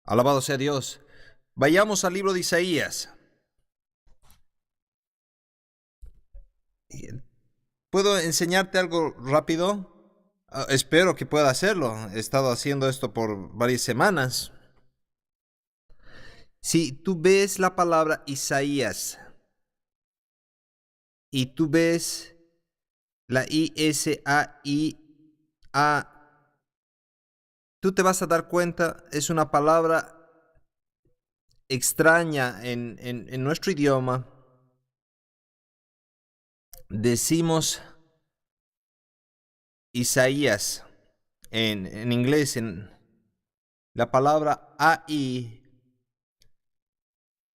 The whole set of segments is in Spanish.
Alabado sea Dios. Vayamos al libro de Isaías. ¿Puedo enseñarte algo rápido? Espero que pueda hacerlo. He estado haciendo esto por varias semanas. Si tú ves la palabra Isaías y tú ves la ISAIA, tú te vas a dar cuenta, es una palabra extraña en nuestro idioma. Decimos Isaías en inglés, en la palabra AI,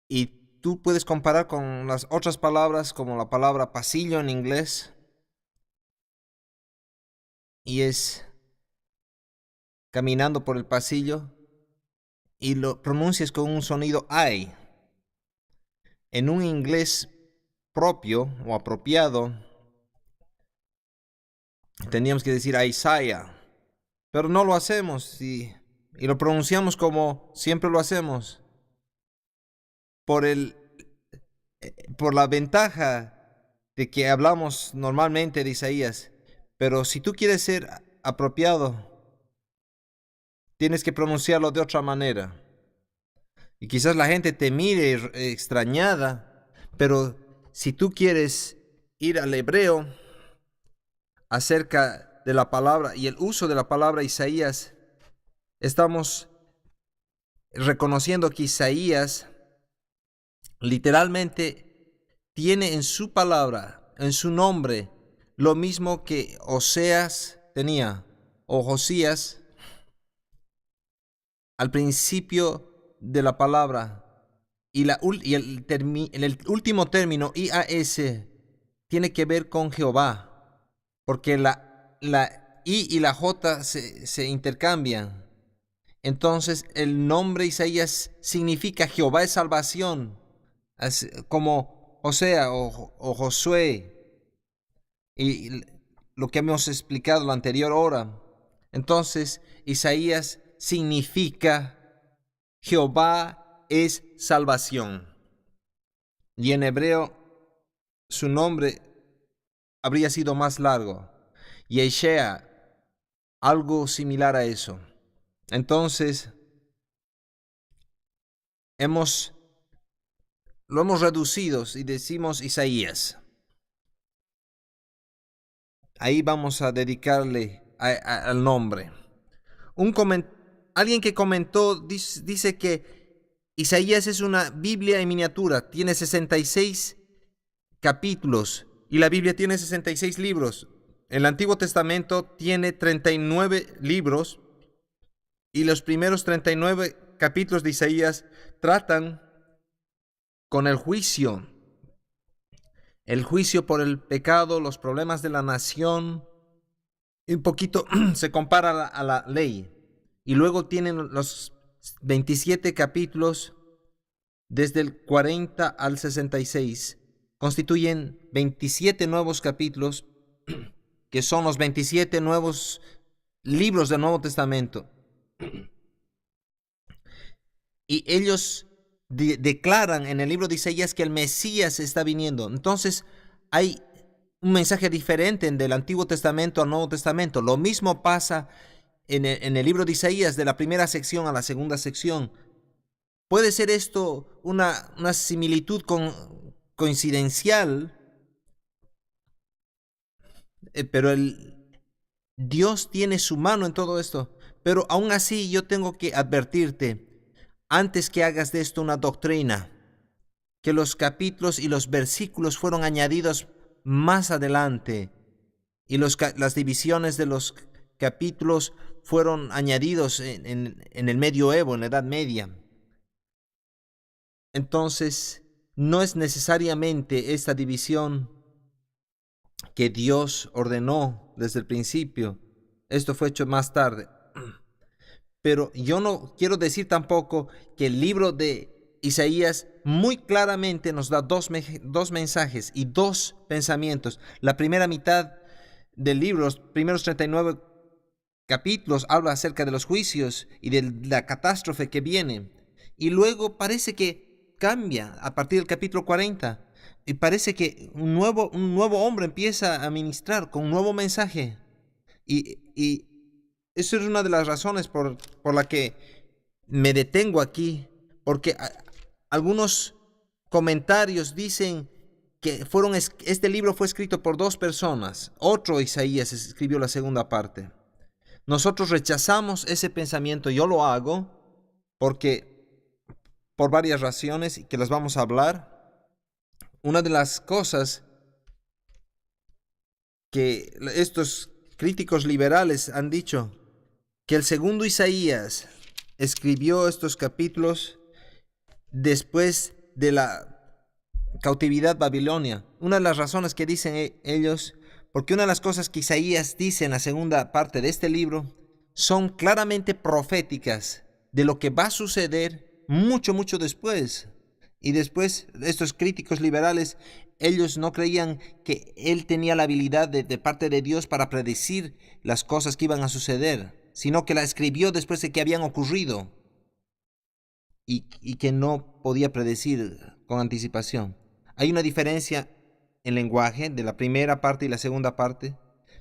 y tú puedes comparar con las otras palabras como la palabra pasillo en inglés, y es caminando por el pasillo, y lo pronuncias con un sonido I. En un inglés propio o apropiado, teníamos que decir Isaiah, pero no lo hacemos y lo pronunciamos como siempre lo hacemos. Por la ventaja de que hablamos normalmente de Isaías, pero si tú quieres ser apropiado, tienes que pronunciarlo de otra manera. Y quizás la gente te mire extrañada, pero si tú quieres ir al hebreo acerca de la palabra y el uso de la palabra Isaías, estamos reconociendo que Isaías literalmente tiene en su palabra, en su nombre, lo mismo que Oseas tenía, o Josías, al principio de la palabra. Y el último término, IAS, tiene que ver con Jehová, porque la I y la J se intercambian. Entonces el nombre Isaías significa Jehová es salvación, como Osea o Josué, y lo que hemos explicado la anterior hora. Entonces Isaías significa Jehová es salvación. Y en hebreo su nombre habría sido más largo. Yeshua, algo similar a eso. Entonces, lo hemos reducido y decimos Isaías. Ahí vamos a dedicarle al nombre. Alguien que comentó dice que Isaías es una Biblia en miniatura. Tiene 66 capítulos y la Biblia tiene 66 libros. El Antiguo Testamento tiene 39 libros y los primeros 39 capítulos de Isaías tratan con el juicio por el pecado, los problemas de la nación, y un poquito se compara a la ley. Y luego tienen los 27 capítulos desde el 40 al 66. Constituyen 27 nuevos capítulos que son los 27 nuevos libros del Nuevo Testamento. Y ellos declaran en el libro de Isaías que el Mesías está viniendo. Entonces hay un mensaje diferente del Antiguo Testamento al Nuevo Testamento. Lo mismo pasa en el libro de Isaías, de la primera sección a la segunda sección. Puede ser esto una similitud coincidencial, pero Dios tiene su mano en todo esto. Pero aún así yo tengo que advertirte, antes que hagas de esto una doctrina, que los capítulos y los versículos fueron añadidos más adelante y las divisiones de los capítulos fueron añadidos en el medioevo, en la Edad Media. Entonces, no es necesariamente esta división que Dios ordenó desde el principio. Esto fue hecho más tarde. Pero yo no quiero decir tampoco que el libro de Isaías muy claramente nos da dos mensajes y dos pensamientos. La primera mitad del libro, los primeros 39 capítulos habla acerca de los juicios y de la catástrofe que viene. Y luego parece que cambia a partir del capítulo 40. Y parece que un nuevo hombre empieza a ministrar con un nuevo mensaje. Y eso es una de las razones por la que me detengo aquí. Porque algunos comentarios dicen que este libro fue escrito por dos personas. Otro Isaías escribió la segunda parte. Nosotros rechazamos ese pensamiento. Yo lo hago por varias razones que las vamos a hablar. Una de las cosas que estos críticos liberales han dicho, que el segundo Isaías escribió estos capítulos después de la cautividad babilonia. Una de las razones que dicen ellos, porque una de las cosas que Isaías dice en la segunda parte de este libro son claramente proféticas de lo que va a suceder mucho después. Y después, estos críticos liberales, ellos no creían que él tenía la habilidad de parte de Dios para predecir las cosas que iban a suceder, sino que la escribió después de que habían ocurrido y que no podía predecir con anticipación. Hay una diferencia en lenguaje de la primera parte y la segunda parte,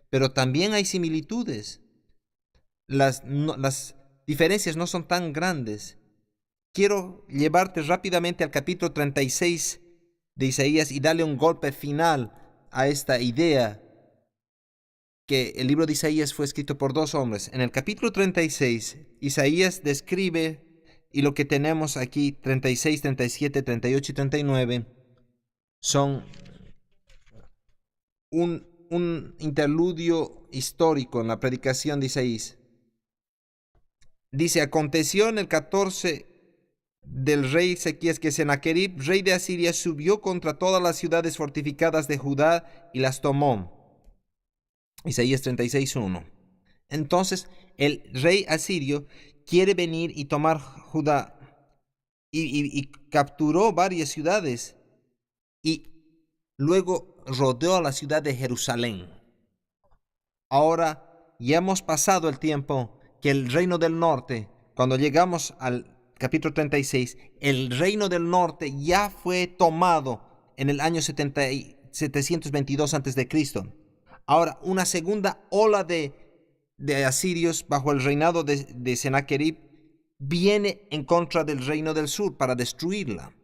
pero también hay similitudes. Las diferencias no son tan grandes. Quiero llevarte rápidamente al capítulo 36 de Isaías y darle un golpe final a esta idea que el libro de Isaías fue escrito por dos hombres. En el capítulo 36, Isaías describe, y lo que tenemos aquí, 36, 37, 38 y 39, son un interludio histórico en la predicación de Isaías. Dice, aconteció en el 14 del rey Ezequías que Sennacherib, rey de Asiria, subió contra todas las ciudades fortificadas de Judá y las tomó. Isaías 36:1. Entonces el rey asirio quiere venir y tomar Judá y capturó varias ciudades y luego rodeó a la ciudad de Jerusalén. Ahora ya hemos pasado el tiempo que el reino del norte, cuando llegamos al capítulo 36, el reino del norte ya fue tomado en el año 722 a.C. Ahora, una segunda ola de asirios bajo el reinado de Sennacherib viene en contra del reino del sur para destruirla.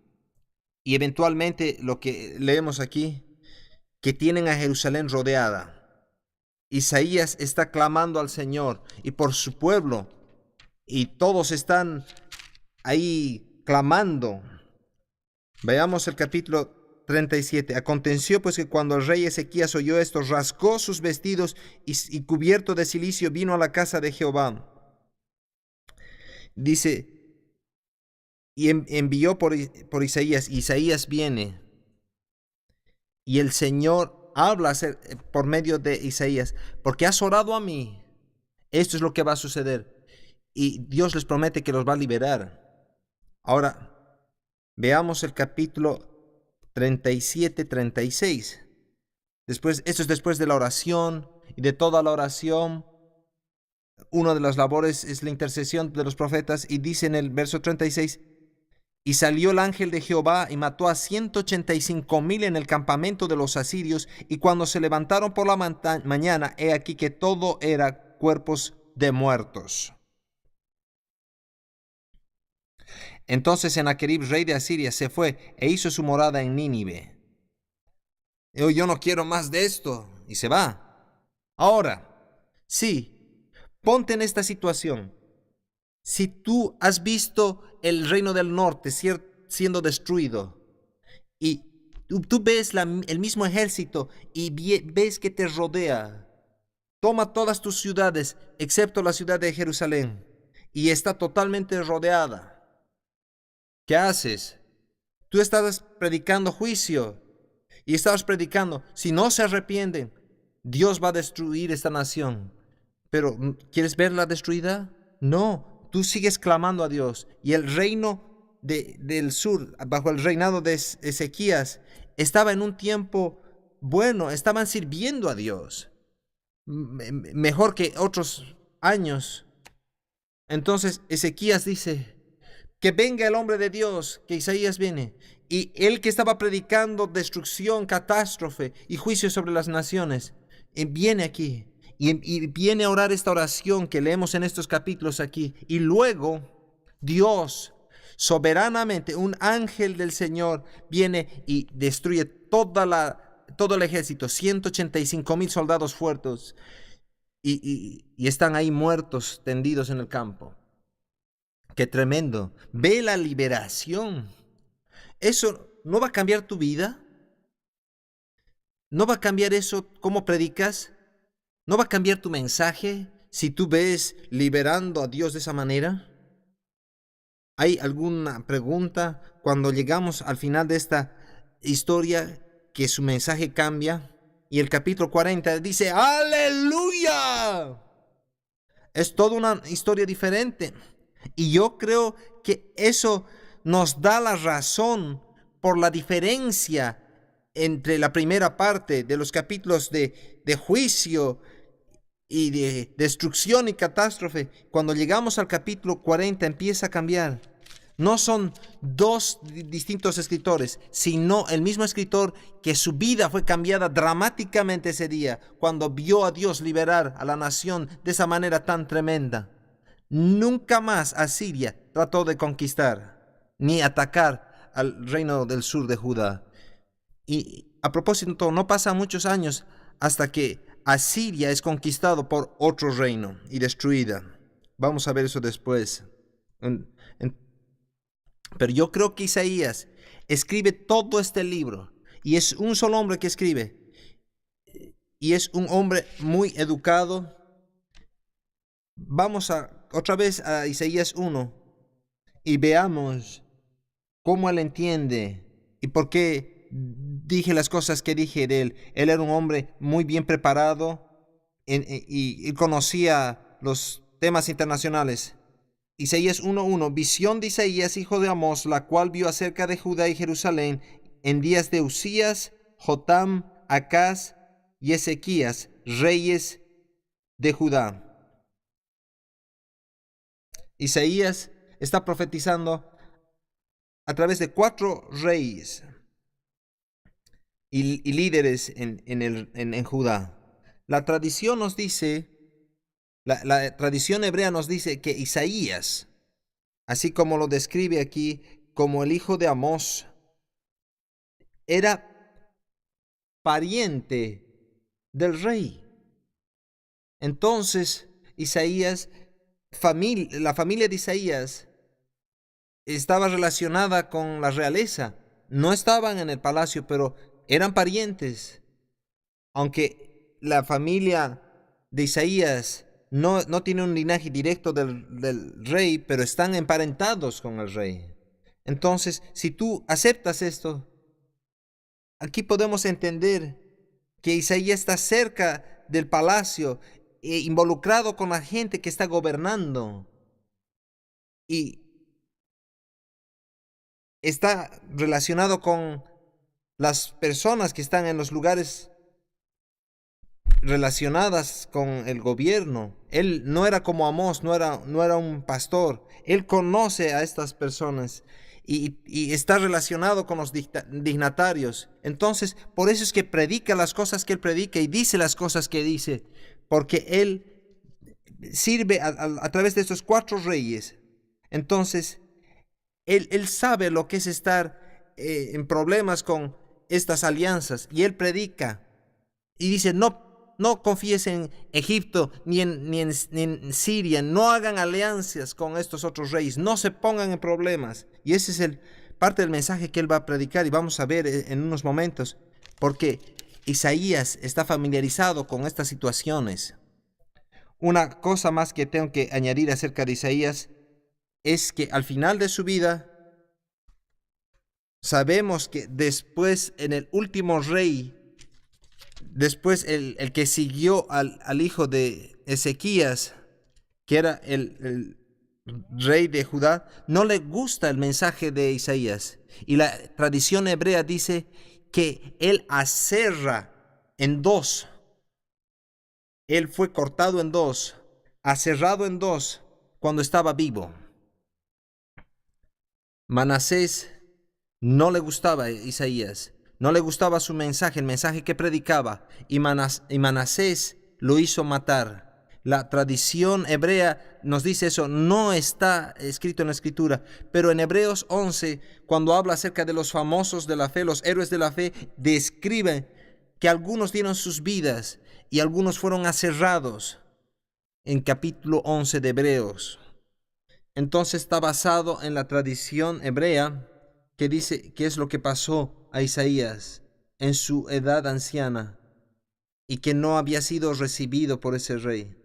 Y eventualmente lo que leemos aquí, que tienen a Jerusalén rodeada. Isaías está clamando al Señor y por su pueblo, y todos están ahí clamando. Veamos el capítulo 37. Aconteció pues que cuando el rey Ezequías oyó esto, rasgó sus vestidos y cubierto de cilicio vino a la casa de Jehová. Dice, y envió por Isaías. Isaías viene y el Señor habla por medio de Isaías, porque has orado a mí, esto es lo que va a suceder. Y Dios les promete que los va a liberar. Ahora, veamos el capítulo 37, 36. Esto es después de la oración y de toda la oración. Una de las labores es la intercesión de los profetas y dice en el verso 36, y salió el ángel de Jehová y mató a 185,000 en el campamento de los asirios, y cuando se levantaron por la mañana, he aquí que todo era cuerpos de muertos. Entonces Sennacherib, rey de Asiria, se fue e hizo su morada en Nínive. Yo no quiero más de esto. Y se va. Ahora, sí, ponte en esta situación. Si tú has visto el reino del norte siendo destruido y tú ves el mismo ejército y ves que te rodea, toma todas tus ciudades excepto la ciudad de Jerusalén y está totalmente rodeada. ¿Qué haces? Tú estabas predicando juicio y estabas predicando, si no se arrepienten, Dios va a destruir esta nación. Pero, ¿quieres verla destruida? No, tú sigues clamando a Dios. Y el reino del sur, bajo el reinado de Ezequías, estaba en un tiempo bueno, estaban sirviendo a Dios. Mejor que otros años. Entonces Ezequías dice, que venga el hombre de Dios, que Isaías viene. Y él que estaba predicando destrucción, catástrofe y juicio sobre las naciones, viene aquí. Y viene a orar esta oración que leemos en estos capítulos aquí. Y luego Dios, soberanamente, un ángel del Señor, viene y destruye todo el ejército, 185,000 soldados fuertes. Y están ahí muertos, tendidos en el campo. Qué tremendo. Ve la liberación. ¿Eso no va a cambiar tu vida? ¿No va a cambiar eso cómo predicas? ¿No va a cambiar tu mensaje si tú ves liberando a Dios de esa manera? ¿Hay alguna pregunta cuando llegamos al final de esta historia que su mensaje cambia? Y el capítulo 40 dice, ¡Aleluya! Es toda una historia diferente. Y yo creo que eso nos da la razón por la diferencia entre la primera parte de los capítulos de juicio y de destrucción y catástrofe. Cuando llegamos al capítulo 40 empieza a cambiar. No son dos distintos escritores, sino el mismo escritor que su vida fue cambiada dramáticamente ese día, cuando vio a Dios liberar a la nación de esa manera tan tremenda. Nunca más Asiria trató de conquistar ni atacar al reino del sur de Judá. Y a propósito, no pasan muchos años hasta que Asiria es conquistado por otro reino y destruida. Vamos a ver eso después. Pero yo creo que Isaías escribe todo este libro y es un solo hombre que escribe. Y es un hombre muy educado. Vamos otra vez a Isaías 1 y veamos cómo él entiende y por qué dije las cosas que dije de él. Él era un hombre muy bien preparado y conocía los temas internacionales. Isaías 1:1, visión de Isaías, hijo de Amós, la cual vio acerca de Judá y Jerusalén en días de Usías, Jotam, Acaz y Ezequías, reyes de Judá. Isaías está profetizando a través de 4 reyes y líderes en Judá. La tradición nos dice, la tradición hebrea nos dice que Isaías, así como lo describe aquí como el hijo de Amós, era pariente del rey. Entonces, Isaías, la familia de Isaías estaba relacionada con la realeza. No estaban en el palacio, pero eran parientes. Aunque la familia de Isaías no tiene un linaje directo del rey, pero están emparentados con el rey. Entonces, si tú aceptas esto, aquí podemos entender que Isaías está cerca del palacio, involucrado con la gente que está gobernando. Y está relacionado con las personas que están en los lugares relacionadas con el gobierno. Él no era como Amós, no era un pastor. Él conoce a estas personas y está relacionado con los dignatarios. Entonces, por eso es que predica las cosas que él predica y dice las cosas que dice, porque él sirve a través de estos 4 reyes. Entonces, él sabe lo que es estar en problemas con estas alianzas y él predica y dice, no confíes en Egipto ni en Siria, no hagan alianzas con estos otros reyes, no se pongan en problemas. Y ese es parte del mensaje que él va a predicar y vamos a ver en unos momentos, porque Isaías está familiarizado con estas situaciones. Una cosa más que tengo que añadir acerca de Isaías es que al final de su vida, sabemos que después en el último rey, después el que siguió al hijo de Ezequías, que era el rey de Judá, no le gusta el mensaje de Isaías. Y la tradición hebrea dice que él aserra en 2. Él fue cortado en 2 aserrado en dos cuando estaba vivo. Manasés no le gustaba a Isaías, no le gustaba su mensaje, el mensaje que predicaba, y Manasés lo hizo matar. La tradición hebrea nos dice eso, no está escrito en la Escritura, pero en Hebreos 11, cuando habla acerca de los famosos de la fe, los héroes de la fe, describe que algunos dieron sus vidas y algunos fueron aserrados en capítulo 11 de Hebreos. Entonces está basado en la tradición hebrea que dice qué es lo que pasó a Isaías en su edad anciana y que no había sido recibido por ese rey.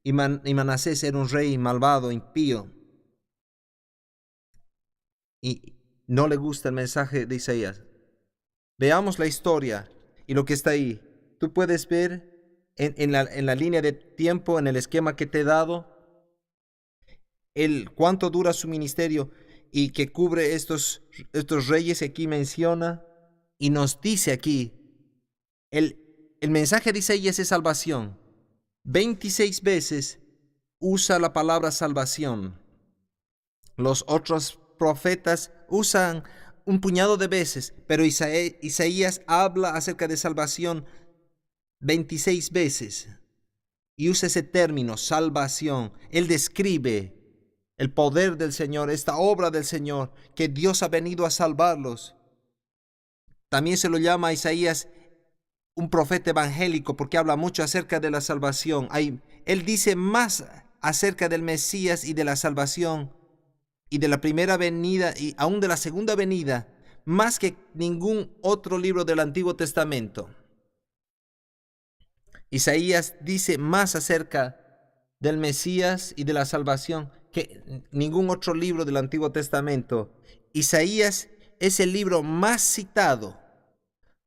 Y Manasés era un rey malvado, impío, y no le gusta el mensaje de Isaías. Veamos la historia y lo que está ahí. Tú puedes ver en la línea de tiempo, en el esquema que te he dado, cuánto dura su ministerio y que cubre estos reyes que aquí menciona, y nos dice aquí, el mensaje de Isaías es salvación. 26 veces usa la palabra salvación. Los otros profetas usan un puñado de veces, pero Isaías habla acerca de salvación 26 veces y usa ese término, salvación. Él describe el poder del Señor, esta obra del Señor, que Dios ha venido a salvarlos. También se lo llama a Isaías un profeta evangélico porque habla mucho acerca de la salvación. Él dice más acerca del Mesías y de la salvación y de la primera venida y aún de la segunda venida, más que ningún otro libro del Antiguo Testamento. Isaías dice más acerca del Mesías y de la salvación que ningún otro libro del Antiguo Testamento. Isaías es el libro más citado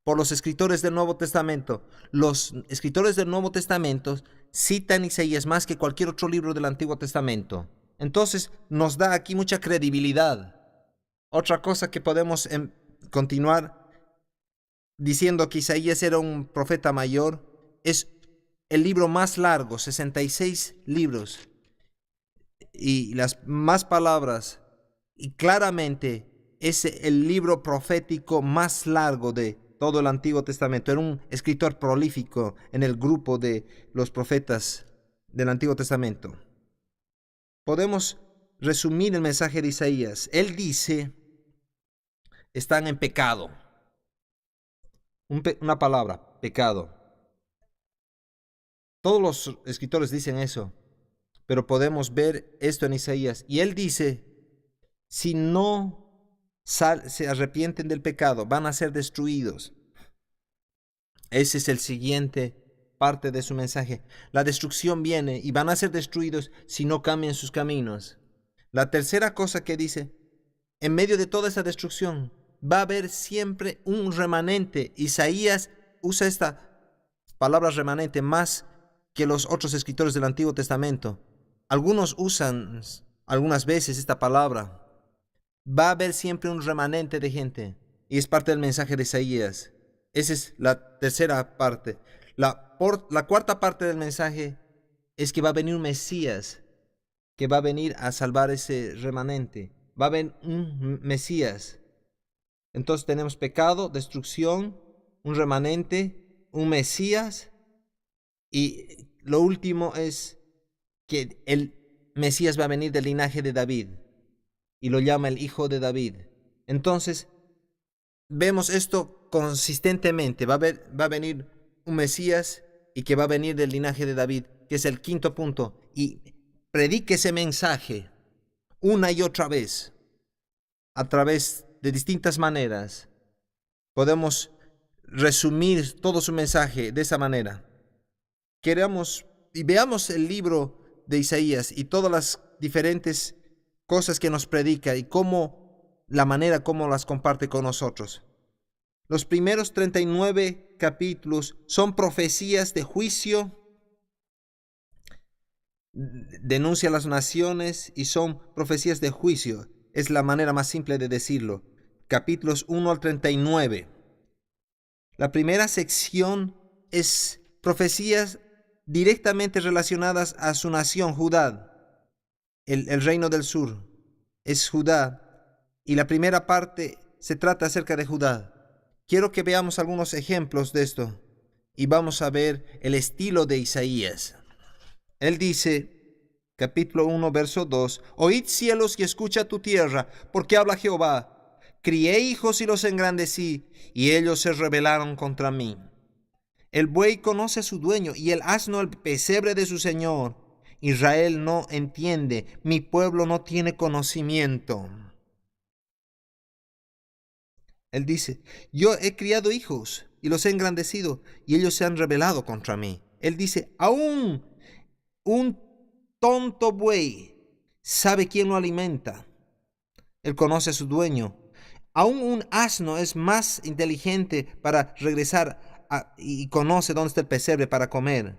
por los escritores del Nuevo Testamento. Los escritores del Nuevo Testamento citan Isaías más que cualquier otro libro del Antiguo Testamento. Entonces nos da aquí mucha credibilidad. Otra cosa que podemos continuar diciendo que Isaías era un profeta mayor, es el libro más largo, 66 libros, y las más palabras, y claramente es el libro profético más largo de todo el Antiguo Testamento. Era un escritor prolífico en el grupo de los profetas del Antiguo Testamento. Podemos resumir el mensaje de Isaías. Él dice, están en pecado. Una palabra, pecado. Todos los escritores dicen eso, pero podemos ver esto en Isaías. Y él dice, si no se arrepienten del pecado, van a ser destruidos. Ese es el siguiente parte de su mensaje. La destrucción viene y van a ser destruidos si no cambian sus caminos. La tercera cosa que dice, en medio de toda esa destrucción, va a haber siempre un remanente. Isaías usa esta palabra remanente más que los otros escritores del Antiguo Testamento. Algunos usan algunas veces esta palabra. Va a haber siempre un remanente de gente. Y es parte del mensaje de Isaías. Esa es la tercera parte. La cuarta parte del mensaje es que va a venir un Mesías que va a venir a salvar ese remanente. Va a venir un Mesías. Entonces tenemos pecado, destrucción, un remanente, un Mesías, y lo último es que el Mesías va a venir del linaje de David y lo llama el Hijo de David. Entonces vemos esto consistentemente. Va a venir un Mesías y que va a venir del linaje de David, que es el quinto punto. Y predique ese mensaje una y otra vez a través de distintas maneras. Podemos resumir todo su mensaje de esa manera. Queramos y veamos el libro de Isaías y todas las diferentes cosas que nos predica y la manera como las comparte con nosotros. Los primeros 39 capítulos son profecías de juicio, denuncia a las naciones y son profecías de juicio. Es la manera más simple de decirlo. Capítulos 1 al 39. La primera sección es profecías directamente relacionadas a su nación, Judá. El reino del sur es Judá, y la primera parte se trata acerca de Judá. Quiero que veamos algunos ejemplos de esto y vamos a ver el estilo de Isaías. Él dice, capítulo 1, verso 2, Oíd cielos y escucha tu tierra, porque habla Jehová. Crié hijos y los engrandecí, y ellos se rebelaron contra mí. El buey conoce a su dueño, y el asno el pesebre de su señor. Israel no entiende, mi pueblo no tiene conocimiento. Él dice, yo he criado hijos y los he engrandecido, y ellos se han rebelado contra mí. Él dice, aún un tonto buey sabe quién lo alimenta. Él conoce a su dueño. Aún un asno es más inteligente para regresar y conoce dónde está el pesebre para comer.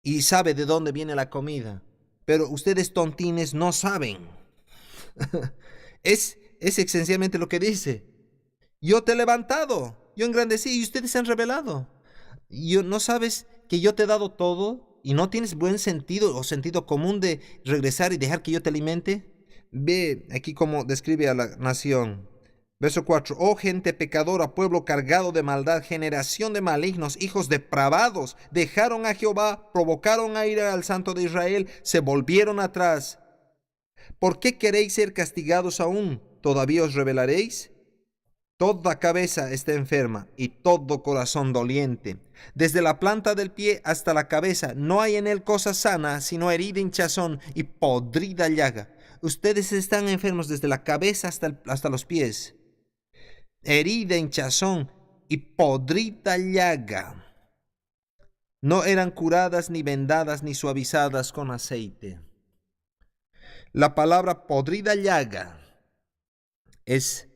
Y sabe de dónde viene la comida. Pero ustedes tontines no saben. es esencialmente lo que dice. Yo te he levantado, yo engrandecí y ustedes se han rebelado. ¿No sabes que yo te he dado todo y no tienes buen sentido o sentido común de regresar y dejar que yo te alimente? Ve aquí cómo describe a la nación. Verso 4. Oh gente pecadora, pueblo cargado de maldad, generación de malignos, hijos depravados, dejaron a Jehová, provocaron a ira al Santo de Israel, se volvieron atrás. ¿Por qué queréis ser castigados aún? ¿Todavía os rebelaréis? Toda cabeza está enferma y todo corazón doliente. Desde la planta del pie hasta la cabeza no hay en él cosa sana, sino herida, hinchazón y podrida llaga. Ustedes están enfermos desde la cabeza hasta los pies. Herida, hinchazón y podrida llaga. No eran curadas, ni vendadas, ni suavizadas con aceite. La palabra podrida llaga es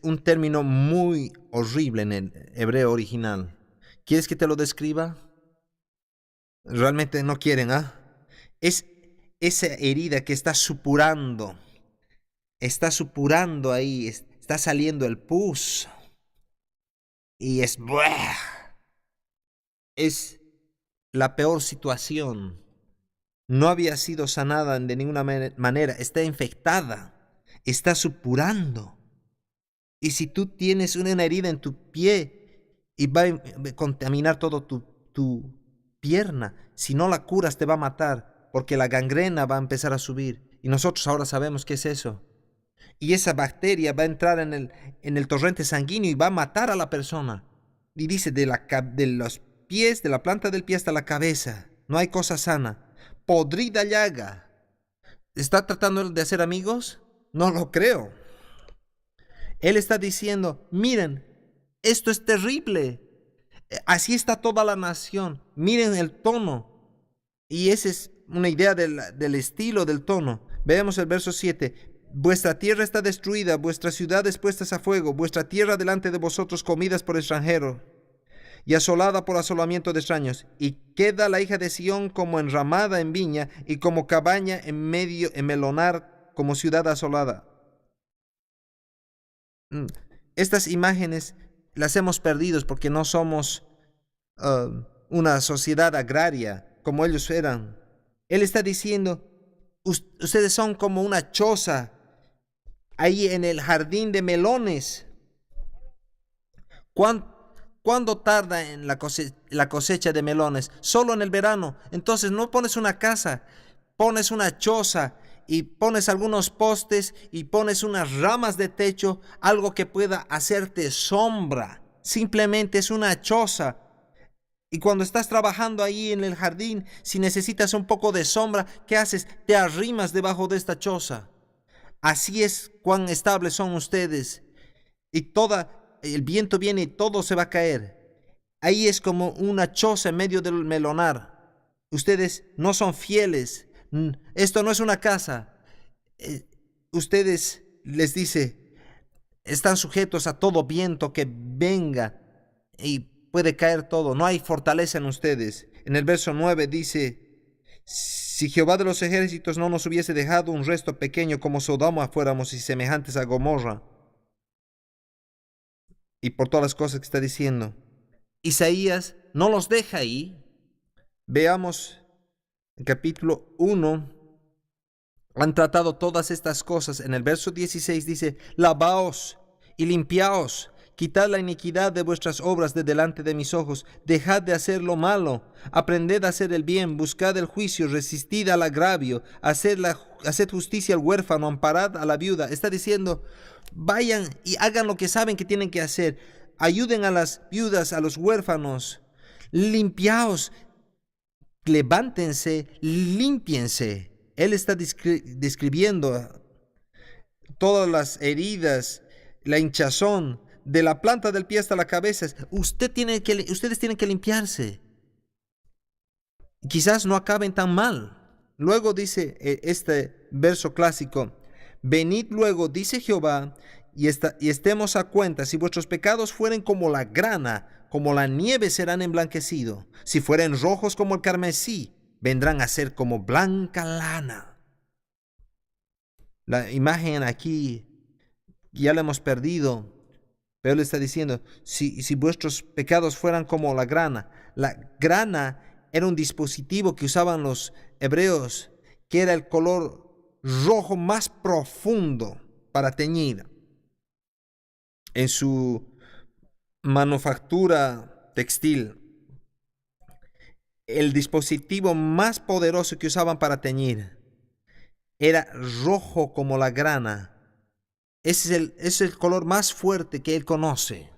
un término muy horrible en el hebreo original. ¿Quieres que te lo describa? Realmente no quieren, ¿ah? Es esa herida que está supurando ahí, está saliendo el pus. Y es la peor situación. No había sido sanada de ninguna manera, está infectada, está supurando. Y si tú tienes una herida en tu pie y va a contaminar todo tu pierna, si no la curas te va a matar, porque la gangrena va a empezar a subir. Y nosotros ahora sabemos qué es eso. Y esa bacteria va a entrar en el torrente sanguíneo y va a matar a la persona. Y dice, de los pies, de la planta del pie hasta la cabeza, no hay cosa sana. Podrida llaga. ¿Está tratando de hacer amigos? No lo creo. Él está diciendo, miren, esto es terrible. Así está toda la nación. Miren el tono. Y esa es una idea del estilo del tono. Veamos el verso 7. Vuestra tierra está destruida, vuestras ciudades puestas a fuego, vuestra tierra delante de vosotros comidas por extranjeros y asolada por asolamiento de extraños. Y queda la hija de Sión como enramada en viña y como cabaña en medio en melonar, como ciudad asolada. Estas imágenes las hemos perdido porque no somos una sociedad agraria como ellos eran. Él está diciendo, ustedes son como una choza ahí en el jardín de melones. ¿Cuándo tarda en la cosecha de melones? Solo en el verano. Entonces no pones una casa, pones una choza y pones algunos postes y pones unas ramas de techo, algo que pueda hacerte sombra. Simplemente es una choza. Y cuando estás trabajando ahí en el jardín, si necesitas un poco de sombra, ¿qué haces? Te arrimas debajo de esta choza. Así es cuán estables son ustedes. Y el viento viene y todo se va a caer. Ahí es como una choza en medio del melonar. Ustedes no son fieles. Esto no es una casa. Ustedes, les dice, están sujetos a todo viento que venga y puede caer todo. No hay fortaleza en ustedes. En el verso 9 dice, si Jehová de los ejércitos no nos hubiese dejado un resto pequeño como Sodoma fuéramos y semejantes a Gomorra. Y por todas las cosas que está diciendo. Isaías no los deja ahí. Veamos el capítulo 1. Han tratado todas estas cosas. En el verso 16 dice: lavaos y limpiaos, quitad la iniquidad de vuestras obras de delante de mis ojos, dejad de hacer lo malo, aprended a hacer el bien, buscad el juicio, resistid al agravio, haced justicia al huérfano, amparad a la viuda. Está diciendo, vayan y hagan lo que saben que tienen que hacer, ayuden a las viudas, a los huérfanos, limpiaos, levántense, límpiense. Él está describiendo todas las heridas, la hinchazón, de la planta del pie hasta la cabeza. Ustedes tienen que limpiarse. Quizás no acaben tan mal. Luego dice este verso clásico: venid luego, dice Jehová, y estemos a cuenta. Si vuestros pecados fueren como la grana, como la nieve serán emblanquecidos. Si fueren rojos como el carmesí, vendrán a ser como blanca lana. La imagen aquí ya la hemos perdido, pero él está diciendo, si vuestros pecados fueran como la grana era un dispositivo que usaban los hebreos, que era el color rojo más profundo para teñir. En su manufactura textil, el dispositivo más poderoso que usaban para teñir era rojo como la grana. Ese es el color más fuerte que él conoce.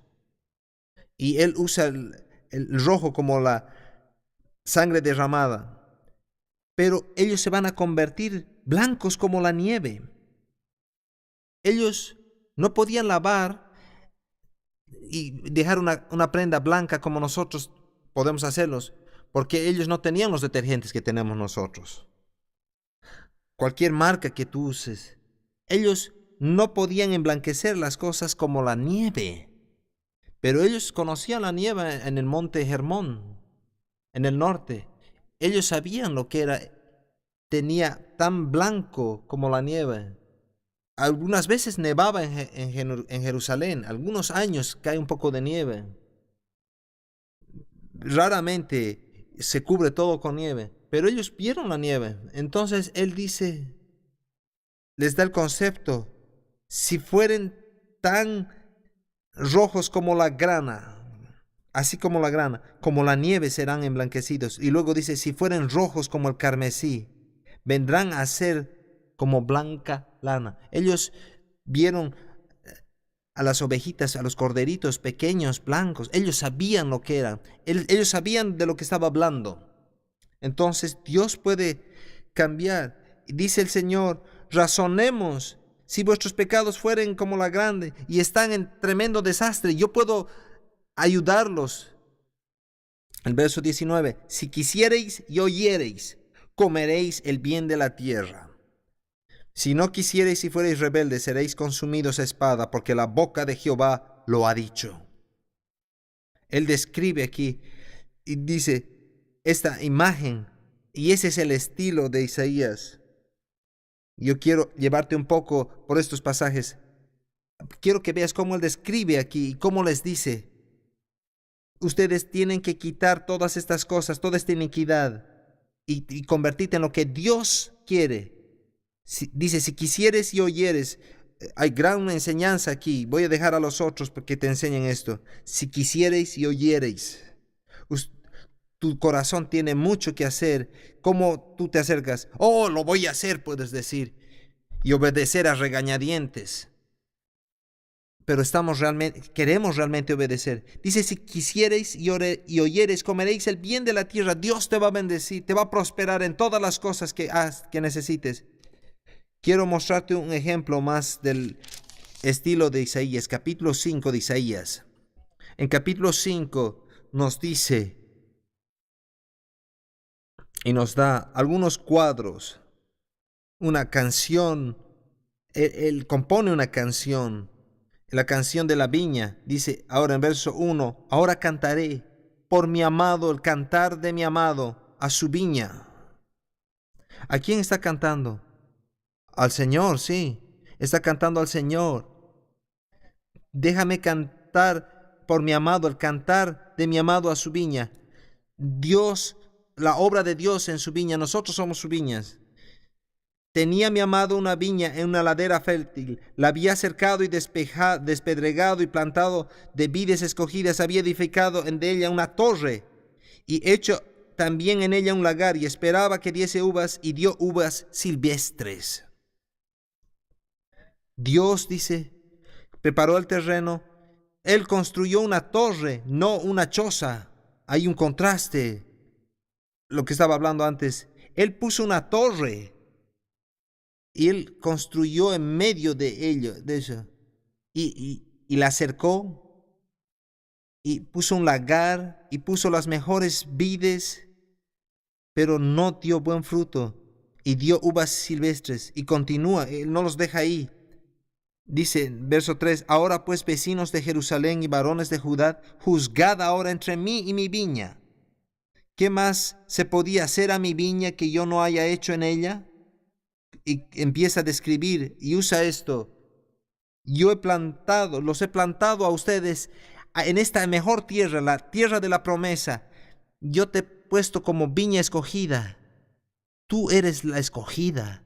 Y él usa el rojo como la sangre derramada. Pero ellos se van a convertir blancos como la nieve. Ellos no podían lavar y dejar una prenda blanca como nosotros podemos hacerlos, porque ellos no tenían los detergentes que tenemos nosotros. Cualquier marca que tú uses, ellos no podían emblanquecer las cosas como la nieve. Pero ellos conocían la nieve en el monte Hermón, en el norte. Ellos sabían lo que era, tenía tan blanco como la nieve. Algunas veces nevaba en Jerusalén, algunos años cae un poco de nieve. Raramente se cubre todo con nieve, pero ellos vieron la nieve. Entonces él dice, les da el concepto: si fueren tan rojos como la grana, así como la grana, como la nieve serán emblanquecidos. Y luego dice, si fueren rojos como el carmesí, vendrán a ser como blanca lana. Ellos vieron a las ovejitas, a los corderitos pequeños, blancos. Ellos sabían lo que eran. Ellos sabían de lo que estaba hablando. Entonces Dios puede cambiar. Dice el Señor, razonemos. Si vuestros pecados fueren como la grande y están en tremendo desastre, yo puedo ayudarlos. El verso 19, si quisiereis y oyereis, comeréis el bien de la tierra. Si no quisiereis y fuereis rebeldes, seréis consumidos a espada, porque la boca de Jehová lo ha dicho. Él describe aquí y dice esta imagen, y ese es el estilo de Isaías. Yo quiero llevarte un poco por estos pasajes. Quiero que veas cómo él describe aquí y cómo les dice: ustedes tienen que quitar todas estas cosas, toda esta iniquidad y convertirte en lo que Dios quiere. Dice, si quisieres y oyeres. Hay gran enseñanza aquí. Voy a dejar a los otros porque te enseñen esto. Si quisierais y oyereis. Tu corazón tiene mucho que hacer. ¿Cómo tú te acercas? Oh, lo voy a hacer, puedes decir, y obedecer a regañadientes. Pero queremos realmente obedecer. Dice, si quisiereis y oyereis, comeréis el bien de la tierra. Dios te va a bendecir, te va a prosperar en todas las cosas que necesites. Quiero mostrarte un ejemplo más del estilo de Isaías, capítulo 5 de Isaías. En capítulo 5 nos dice y nos da algunos cuadros, una canción. Él compone una canción, la canción de la viña. Dice ahora en verso 1, ahora cantaré por mi amado, el cantar de mi amado a su viña. ¿A quién está cantando? Al Señor, sí. Está cantando al Señor. Déjame cantar por mi amado, el cantar de mi amado a su viña. Dios la obra de Dios en su viña, nosotros somos sus viñas. Tenía mi amado una viña en una ladera fértil, la había cercado y despedregado y plantado de vides escogidas, había edificado en ella una torre y hecho también en ella un lagar, y esperaba que diese uvas, y dio uvas silvestres. Dios, dice, preparó el terreno. Él construyó una torre, no una choza. Hay un contraste, lo que estaba hablando antes. Él puso una torre y él construyó en medio de eso, y la cercó, y puso un lagar, y puso las mejores vides, pero no dio buen fruto, y dio uvas silvestres, y continúa, él no los deja ahí. Dice, verso 3, ahora pues, vecinos de Jerusalén y varones de Judá, juzgad ahora entre mí y mi viña. ¿Qué más se podía hacer a mi viña que yo no haya hecho en ella? Y empieza a describir y usa esto. Yo los he plantado a ustedes en esta mejor tierra, la tierra de la promesa. Yo te he puesto como viña escogida. Tú eres la escogida.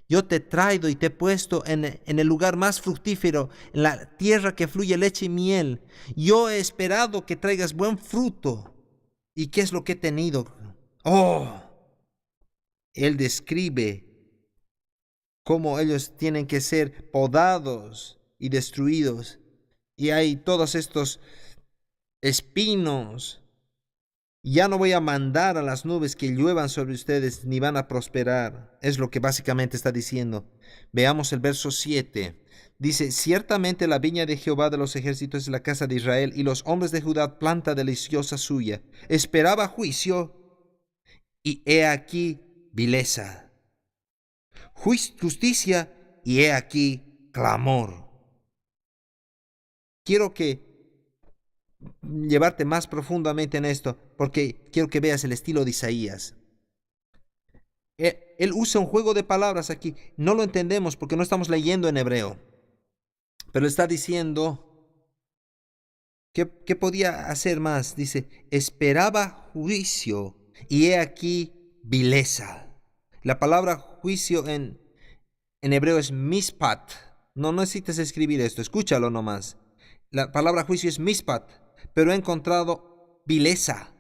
Yo te he traído y te he puesto en el lugar más fructífero, en la tierra que fluye leche y miel. Yo he esperado que traigas buen fruto. ¿Y qué es lo que he tenido? Oh, él describe cómo ellos tienen que ser podados y destruidos. Y hay todos estos espinos. Ya no voy a mandar a las nubes que lluevan sobre ustedes, ni van a prosperar. Es lo que básicamente está diciendo. Veamos el verso 7. Dice, ciertamente la viña de Jehová de los ejércitos es la casa de Israel, y los hombres de Judá planta deliciosa suya. Esperaba juicio, y he aquí vileza. Justicia, y he aquí clamor. Quiero llevarte más profundamente en esto, porque quiero que veas el estilo de Isaías. Él usa un juego de palabras aquí. No lo entendemos porque no estamos leyendo en hebreo. Pero está diciendo, ¿qué podía hacer más? Dice, esperaba juicio, y he aquí vileza. La palabra juicio en hebreo es mispat. No necesitas escribir esto, escúchalo nomás. La palabra juicio es mispat, pero he encontrado vileza.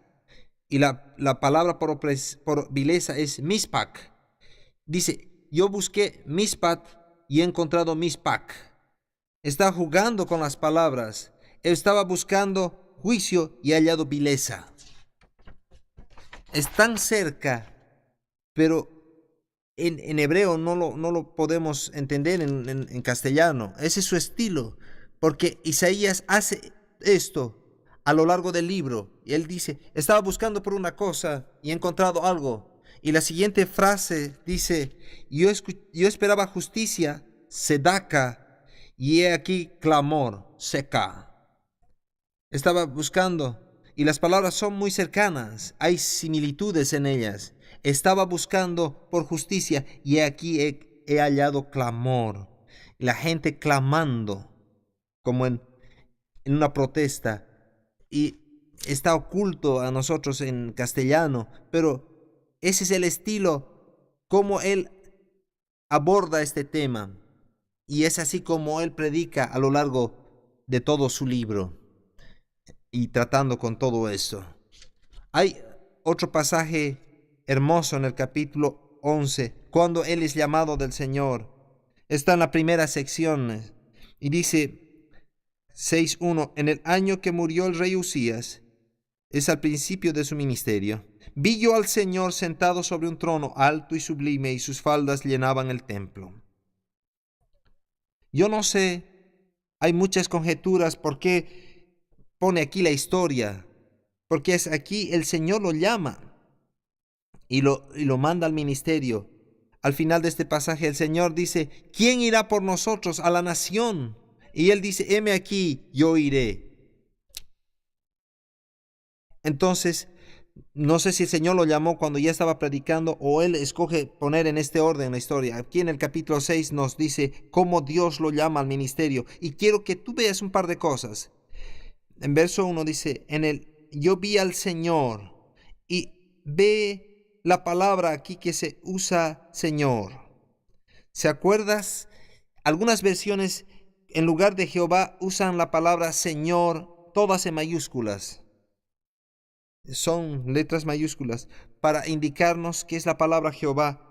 Y la palabra por vileza es mispak. Dice, yo busqué mispat y he encontrado mispak. Está jugando con las palabras. Él estaba buscando juicio y ha hallado vileza. Están cerca, pero en hebreo no lo podemos entender en castellano. Ese es su estilo, porque Isaías hace esto a lo largo del libro. Y él dice, estaba buscando por una cosa y he encontrado algo. Y la siguiente frase dice, yo esperaba justicia, sedaca, y he aquí clamor, seca. Estaba buscando, y las palabras son muy cercanas, hay similitudes en ellas. Estaba buscando por justicia, y aquí he hallado clamor. La gente clamando, como en una protesta. Y está oculto a nosotros en castellano, pero ese es el estilo como él aborda este tema, y es así como él predica a lo largo de todo su libro y tratando con todo esto. Hay otro pasaje hermoso en el capítulo 11, cuando él es llamado del Señor. Está en la primera sección y dice 6:1, en el año que murió el rey Usías, es al principio de su ministerio, vi yo al Señor sentado sobre un trono alto y sublime, y sus faldas llenaban el templo. Yo no sé, hay muchas conjeturas por qué pone aquí la historia, porque es aquí el Señor lo llama y lo manda al ministerio. Al final de este pasaje el Señor dice, ¿quién irá por nosotros a la nación? Y él dice, heme aquí, yo iré. Entonces, no sé si el Señor lo llamó cuando ya estaba predicando o él escoge poner en este orden la historia. Aquí en el capítulo 6 nos dice cómo Dios lo llama al ministerio. Y quiero que tú veas un par de cosas. En verso 1 dice, yo vi al Señor. Y ve la palabra aquí que se usa Señor. ¿Se acuerdas? Algunas versiones en lugar de Jehová usan la palabra Señor, todas en mayúsculas. Son letras mayúsculas para indicarnos que es la palabra Jehová.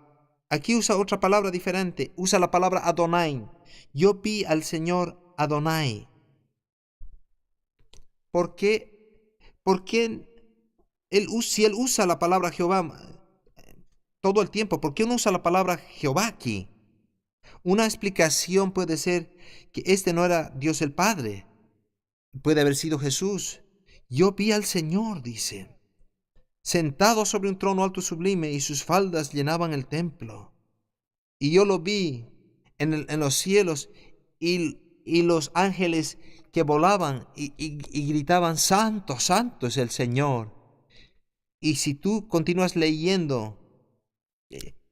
Aquí usa otra palabra diferente, usa la palabra Adonai. Yo vi al Señor Adonai. ¿Por qué? Porque si él usa la palabra Jehová todo el tiempo, ¿por qué no usa la palabra Jehová aquí? Una explicación puede ser que este no era Dios el Padre. Puede haber sido Jesús. Yo vi al Señor, dice, sentado sobre un trono alto y sublime, y sus faldas llenaban el templo. Y yo lo vi en los cielos, y los ángeles que volaban y gritaban, Santo, Santo es el Señor. Y si tú continúas leyendo,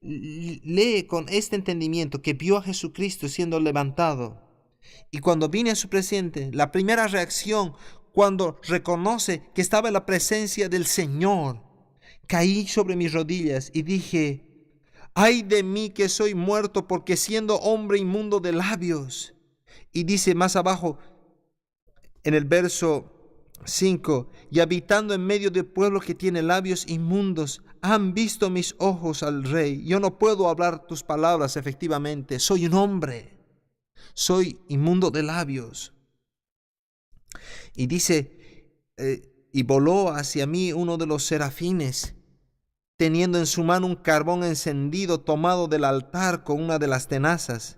lee con este entendimiento que vio a Jesucristo siendo levantado. Y cuando vine a su presencia, la primera reacción, cuando reconoce que estaba en la presencia del Señor, caí sobre mis rodillas y dije, ay de mí que soy muerto, porque siendo hombre inmundo de labios. Y dice más abajo, en el verso 5, y habitando en medio del pueblo que tiene labios inmundos, han visto mis ojos al Rey. Yo no puedo hablar tus palabras efectivamente, soy un hombre, soy inmundo de labios. Y dice, y voló hacia mí uno de los serafines, teniendo en su mano un carbón encendido tomado del altar con una de las tenazas.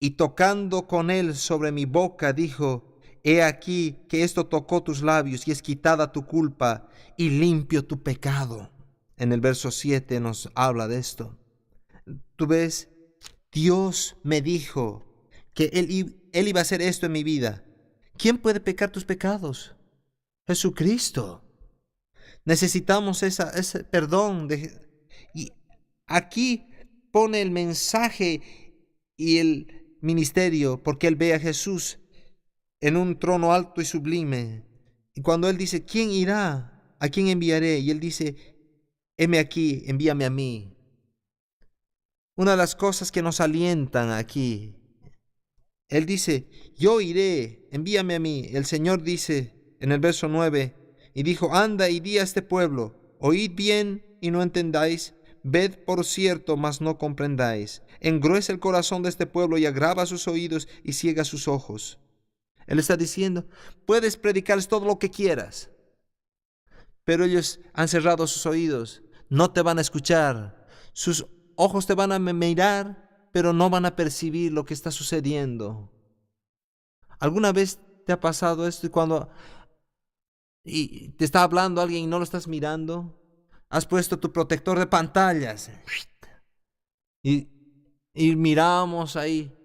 Y tocando con él sobre mi boca, dijo, he aquí que esto tocó tus labios y es quitada tu culpa y limpio tu pecado. En el verso 7 nos habla de esto. Tú ves, Dios me dijo que Él iba a hacer esto en mi vida. ¿Quién puede pecar tus pecados? Jesucristo. Necesitamos ese perdón. Y aquí pone el mensaje y el ministerio, porque Él ve a Jesús en un trono alto y sublime. Y cuando Él dice, ¿quién irá? ¿A quién enviaré? Y Él dice, heme aquí, envíame a mí. Una de las cosas que nos alientan aquí, Él dice, yo iré, envíame a mí. El Señor dice en el verso 9, y dijo, anda y di a este pueblo, oíd bien y no entendáis, ved por cierto, mas no comprendáis. Engruesa el corazón de este pueblo y agrava sus oídos y ciega sus ojos. Él está diciendo, puedes predicarles todo lo que quieras, pero ellos han cerrado sus oídos, no te van a escuchar. Sus ojos te van a mirar, pero no van a percibir lo que está sucediendo. ¿Alguna vez te ha pasado esto y te está hablando alguien y no lo estás mirando? Has puesto tu protector de pantallas y miramos ahí.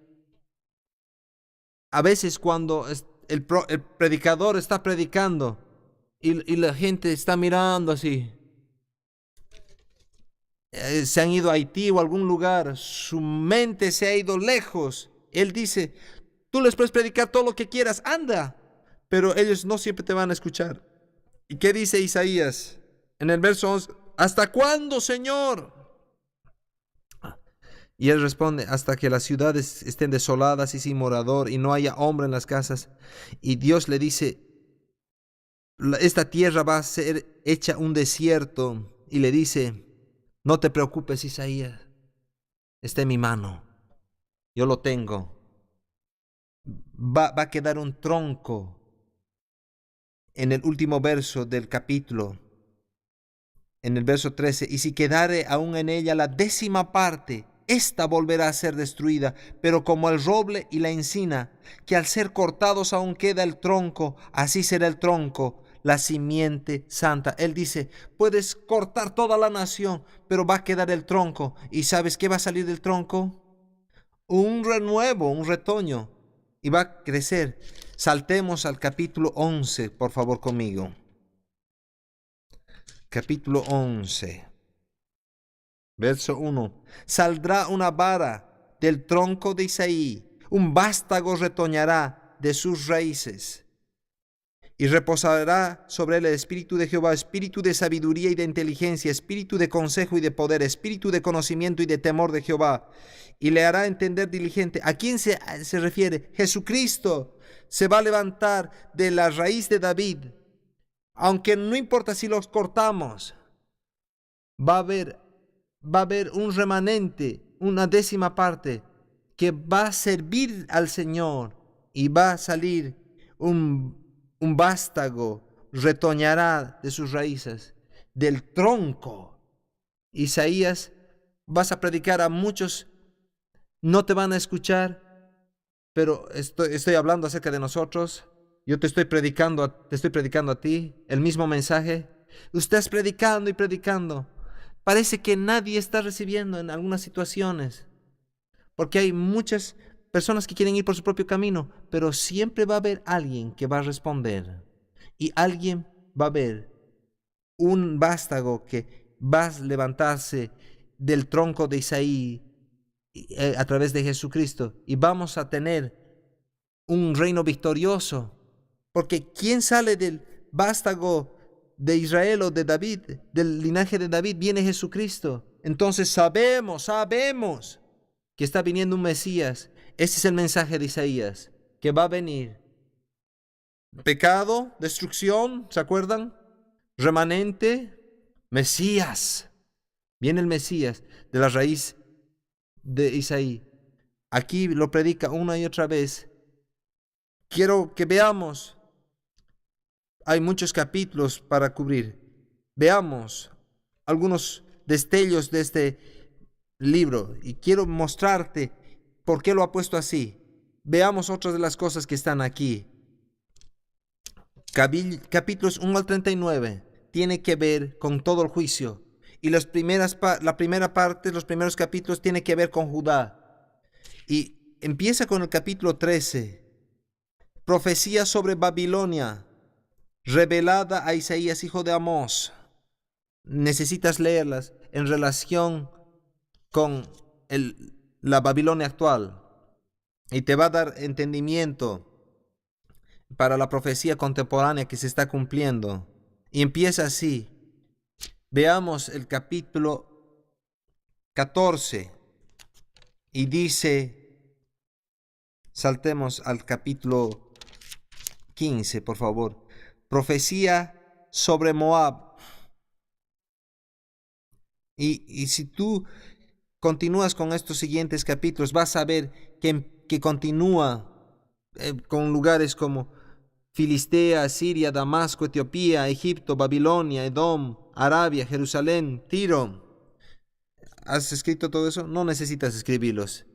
A veces cuando el predicador está predicando y la gente está mirando así, se han ido a Haití o a algún lugar, su mente se ha ido lejos. Él dice, tú les puedes predicar todo lo que quieras, anda, pero ellos no siempre te van a escuchar. ¿Y qué dice Isaías? En el verso 11, ¿hasta cuándo, Señor? Y él responde, hasta que las ciudades estén desoladas y sin morador y no haya hombre en las casas. Y Dios le dice, esta tierra va a ser hecha un desierto. Y le dice, no te preocupes, Isaías, está en mi mano, yo lo tengo. Va a quedar un tronco en el último verso del capítulo, en el verso 13, y si quedare aún en ella la 10ª parte, esta volverá a ser destruida, pero como el roble y la encina, que al ser cortados aún queda el tronco, así será el tronco, la simiente santa. Él dice, puedes cortar toda la nación, pero va a quedar el tronco. ¿Y sabes qué va a salir del tronco? Un renuevo, un retoño, y va a crecer. Saltemos al capítulo 11, por favor, conmigo. Capítulo 11. Verso 1. Saldrá una vara del tronco de Isaí, un vástago retoñará de sus raíces. Y reposará sobre él el espíritu de Jehová, espíritu de sabiduría y de inteligencia, espíritu de consejo y de poder, espíritu de conocimiento y de temor de Jehová. Y le hará entender diligente. ¿A quién se refiere? Jesucristo se va a levantar de la raíz de David. Aunque no importa si los cortamos, va a haber un remanente, una décima parte, que va a servir al Señor, y va a salir un vástago, retoñará de sus raíces, del tronco. Isaías, vas a predicar a muchos, no te van a escuchar, pero estoy hablando acerca de nosotros. Yo te estoy predicando a ti el mismo mensaje. Estás predicando y predicando. Parece que nadie está recibiendo en algunas situaciones, porque hay muchas personas que quieren ir por su propio camino, pero siempre va a haber alguien que va a responder, y alguien va a haber un vástago que va a levantarse del tronco de Isaí a través de Jesucristo, y vamos a tener un reino victorioso, porque ¿quién sale del vástago de Israel o de David, del linaje de David? Viene Jesucristo. Entonces sabemos que está viniendo un Mesías. Ese es el mensaje de Isaías, que va a venir. Pecado, destrucción, ¿se acuerdan? Remanente, Mesías. Viene el Mesías de la raíz de Isaí. Aquí lo predica una y otra vez. Quiero que veamos. Hay muchos capítulos para cubrir. Veamos algunos destellos de este libro, y quiero mostrarte por qué lo ha puesto así. Veamos otras de las cosas que están aquí. Capítulos 1 al 39 tiene que ver con todo el juicio, y la primera parte, los primeros capítulos, tiene que ver con Judá. Y empieza con el capítulo 13, profecía sobre Babilonia, revelada a Isaías, hijo de Amós. Necesitas leerlas en relación con la Babilonia actual, y te va a dar entendimiento para la profecía contemporánea que se está cumpliendo. Y empieza así. Veamos el capítulo 14 y dice, saltemos al capítulo 15, por favor. Profecía sobre Moab. Y si tú continúas con estos siguientes capítulos, vas a ver que continúa con lugares como Filistea, Siria, Damasco, Etiopía, Egipto, Babilonia, Edom, Arabia, Jerusalén, Tiro. ¿Has escrito todo eso? No necesitas escribirlos.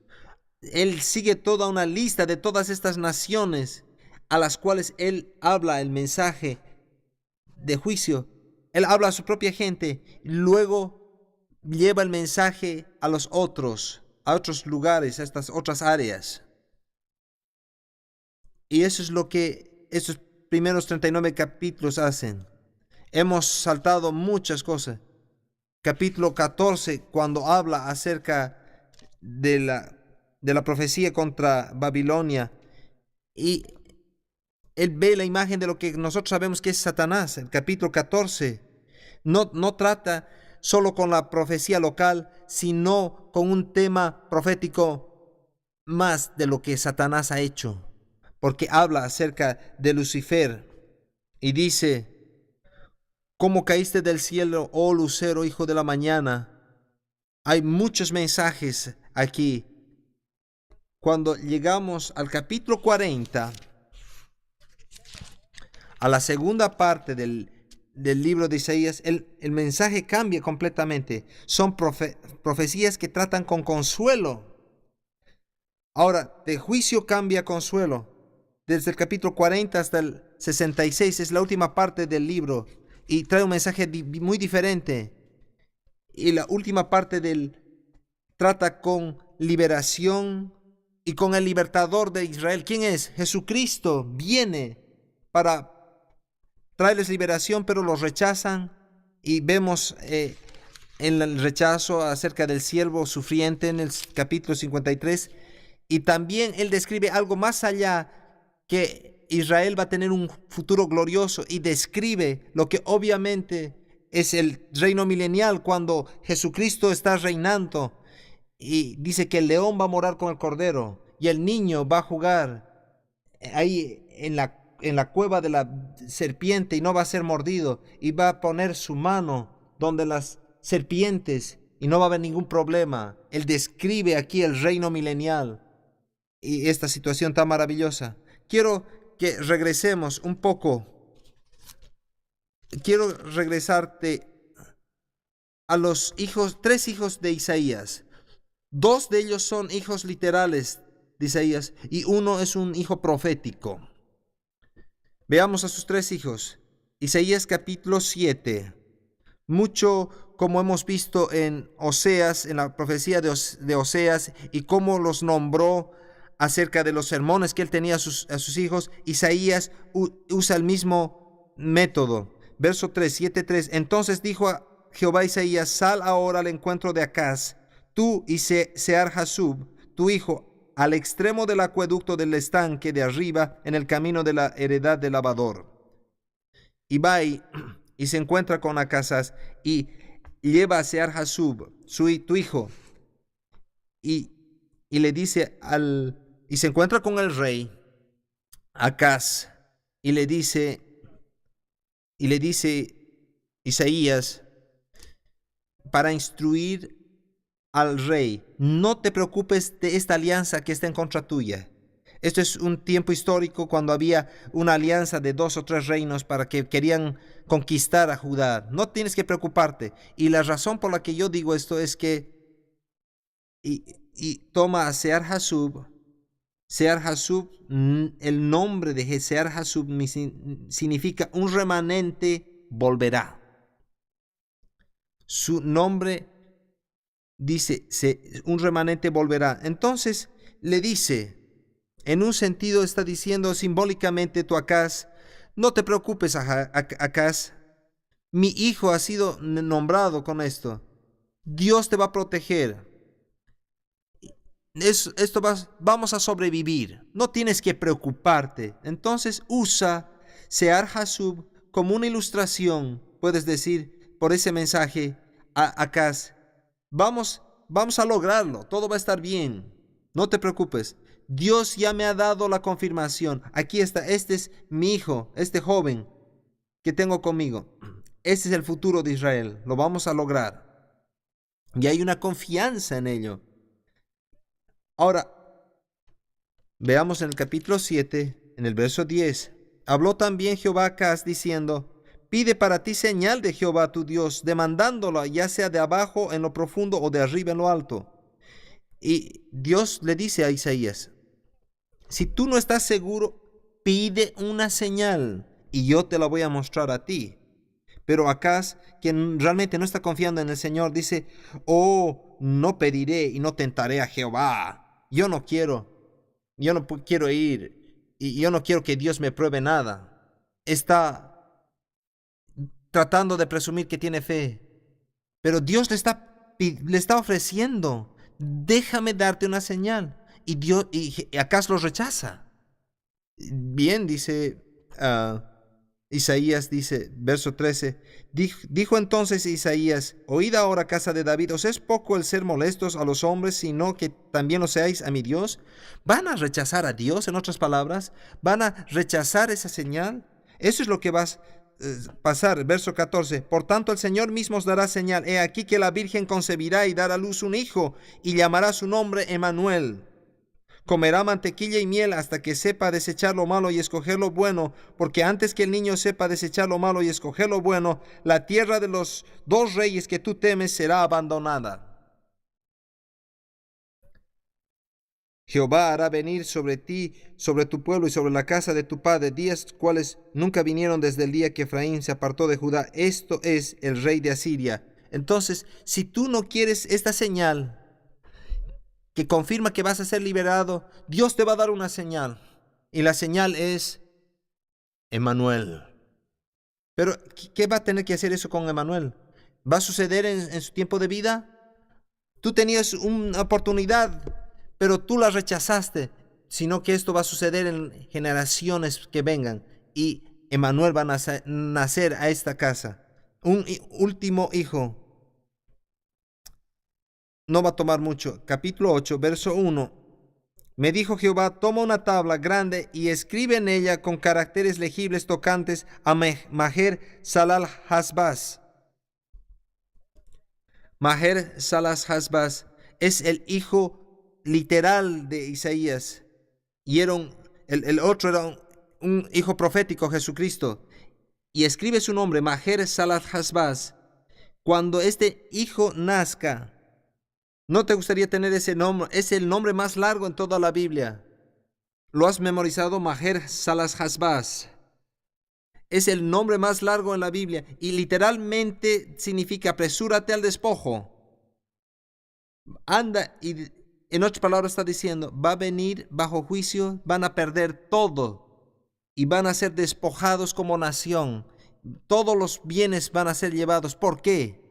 Él sigue toda una lista de todas estas naciones a las cuales él habla el mensaje de juicio. Él habla a su propia gente, luego lleva el mensaje a los otros, a otros lugares, a estas otras áreas. Y eso es lo que estos primeros 39 capítulos hacen. Hemos saltado muchas cosas. Capítulo 14, cuando habla acerca de la profecía contra Babilonia, y él ve la imagen de lo que nosotros sabemos que es Satanás. El capítulo 14 no trata solo con la profecía local, sino con un tema profético más de lo que Satanás ha hecho, porque habla acerca de Lucifer y dice: ¿cómo caíste del cielo, oh lucero, hijo de la mañana? Hay muchos mensajes aquí. Cuando llegamos al capítulo 40, a la segunda parte del libro de Isaías, el mensaje cambia completamente. Son profecías que tratan con consuelo. Ahora, de juicio cambia a consuelo. Desde el capítulo 40 hasta el 66 es la última parte del libro, y trae un mensaje muy diferente. Y la última parte trata con liberación y con el libertador de Israel. ¿Quién es? Jesucristo viene para traerles liberación, pero los rechazan, y vemos en el rechazo acerca del siervo sufriente en el capítulo 53. Y también él describe algo más allá, que Israel va a tener un futuro glorioso y describe lo que obviamente es el reino milenial cuando Jesucristo está reinando. Y dice que el león va a morar con el cordero y el niño va a jugar ahí en la cueva de la serpiente y no va a ser mordido y va a poner su mano donde las serpientes y no va a haber ningún problema. Él describe aquí el reino milenial y esta situación tan maravillosa. Quiero que regresemos un poco. Quiero regresarte a los tres hijos de Isaías. Dos de ellos son hijos literales de Isaías y uno es un hijo profético. Veamos a sus tres hijos. Isaías capítulo 7. Mucho como hemos visto en Oseas, en la profecía de Oseas, y cómo los nombró acerca de los sermones que él tenía a sus hijos, Isaías usa el mismo método. Verso 3, 7:3. Entonces dijo a Jehová a Isaías: sal ahora al encuentro de Acaz, tú y Sear-Jasub, tu hijo, al extremo del acueducto del estanque de arriba, en el camino de la heredad del lavador. Y va y se encuentra con Acazaz y lleva a Sear-Jasub, tu hijo, y le dice y se encuentra con el rey Acaz y le dice Isaías para instruir al rey: no te preocupes de esta alianza que está en contra tuya. Esto es un tiempo histórico cuando había una alianza de 2 o 3 reinos para que querían conquistar a Judá. No tienes que preocuparte. Y la razón por la que yo digo esto es que toma a Sear-Jasub. Sear-Jasub, el nombre de Sear-Jasub significa un remanente volverá. Su nombre dice, un remanente volverá. Entonces le dice, en un sentido está diciendo simbólicamente tú, Acaz: no te preocupes, Acaz, mi hijo ha sido nombrado con esto. Dios te va a proteger. Vamos a sobrevivir. No tienes que preocuparte. Entonces usa Sear-Jasub como una ilustración, puedes decir, por ese mensaje a Acaz: vamos a lograrlo, todo va a estar bien, no te preocupes. Dios ya me ha dado la confirmación. Aquí está, este es mi hijo, este joven que tengo conmigo. Este es el futuro de Israel, lo vamos a lograr. Y hay una confianza en ello. Ahora, veamos en el capítulo 7, en el verso 10. Habló también Jehová a Acaz diciendo: pide para ti señal de Jehová tu Dios, demandándola ya sea de abajo en lo profundo o de arriba en lo alto. Y Dios le dice a Isaías: si tú no estás seguro, pide una señal y yo te la voy a mostrar a ti. Pero Acaz, quien realmente no está confiando en el Señor, dice: oh, no pediré y no tentaré a Jehová. Yo no quiero ir y yo no quiero que Dios me pruebe nada. Está tratando de presumir que tiene fe, pero Dios le está ofreciendo: déjame darte una señal. Y Acaz lo rechaza. Bien, dice Isaías, dice, verso 13, dijo entonces Isaías: oíd ahora, casa de David, ¿os es poco el ser molestos a los hombres, sino que también lo seáis a mi Dios? ¿Van a rechazar a Dios, en otras palabras? ¿Van a rechazar esa señal? Eso es lo que va a pasar. Verso 14, por tanto el Señor mismo os dará señal: he aquí que la Virgen concebirá y dará a luz un hijo, y llamará su nombre Emmanuel. Comerá mantequilla y miel hasta que sepa desechar lo malo y escoger lo bueno, porque antes que el niño sepa desechar lo malo y escoger lo bueno, la tierra de los 2 reyes que tú temes será abandonada. Jehová hará venir sobre ti, sobre tu pueblo y sobre la casa de tu padre días cuales nunca vinieron desde el día que Efraín se apartó de Judá. Esto es el rey de Asiria. Entonces, si tú no quieres esta señal que confirma que vas a ser liberado, Dios te va a dar una señal. Y la señal es Emmanuel. Pero, ¿qué va a tener que hacer eso con Emmanuel? ¿Va a suceder en su tiempo de vida? Tú tenías una oportunidad, pero tú la rechazaste. sino que esto va a suceder en generaciones que vengan. Y Emmanuel va a nacer a esta casa. Un último hijo. No va a tomar mucho. Capítulo 8, verso 1. Me dijo Jehová, toma una tabla grande y escribe en ella con caracteres legibles tocantes a Maher Salal Hasbaz. Maher Salal Hasbaz es el hijo literal de Isaías. Y el otro era un hijo profético, Jesucristo. Y escribe su nombre, Maher Salal Hasbaz. Cuando este hijo nazca, ¿no te gustaría tener ese nombre? Es el nombre más largo en toda la Biblia. ¿Lo has memorizado? Maher Salas Hasbaz. Es el nombre más largo en la Biblia y literalmente significa apresúrate al despojo. Anda, y en otras palabras está diciendo, va a venir bajo juicio, van a perder todo y van a ser despojados como nación. Todos los bienes van a ser llevados. ¿Por qué?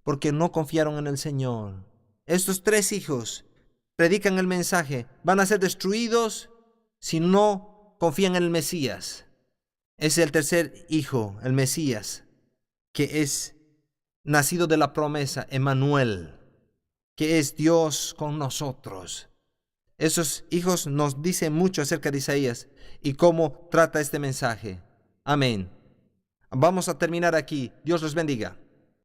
Porque no confiaron en el Señor. Estos 3 hijos predican el mensaje, van a ser destruidos si no confían en el Mesías. Es el tercer hijo, el Mesías, que es nacido de la promesa, Emmanuel, que es Dios con nosotros. Esos hijos nos dicen mucho acerca de Isaías y cómo trata este mensaje. Amén. Vamos a terminar aquí. Dios los bendiga.